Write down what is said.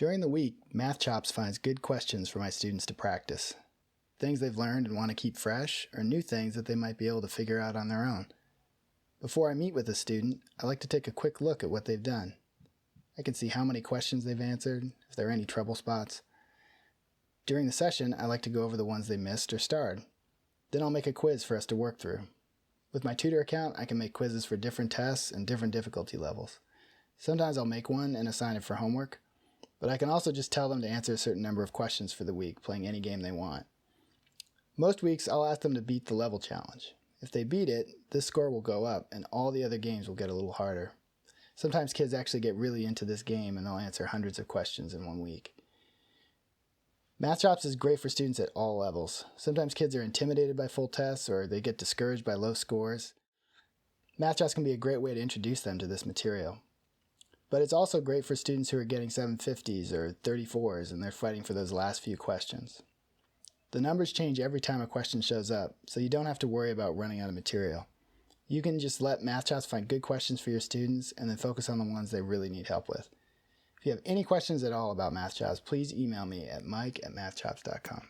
During the week, Mathchops finds good questions for my students to practice. Things they've learned and want to keep fresh, or new things that they might be able to figure out on their own. Before I meet with a student, I like to take a quick look at what they've done. I can see how many questions they've answered, if there are any trouble spots. During the session, I like to go over the ones they missed or starred. Then I'll make a quiz for us to work through. With my tutor account, I can make quizzes for different tests and different difficulty levels. Sometimes I'll make one and assign it for homework, but I can also just tell them to answer a certain number of questions for the week, playing any game they want. Most weeks, I'll ask them to beat the level challenge. If they beat it, this score will go up, and all the other games will get a little harder. Sometimes kids actually get really into this game, and they'll answer hundreds of questions in 1 week. Mathchops is great for students at all levels. Sometimes kids are intimidated by full tests, or they get discouraged by low scores. Mathchops can be a great way to introduce them to this material. But it's also great for students who are getting 750s or 34s, and they're fighting for those last few questions. The numbers change every time a question shows up, so you don't have to worry about running out of material. You can just let Mathchops find good questions for your students and then focus on the ones they really need help with. If you have any questions at all about Mathchops, please email me at mike@mathchops.com.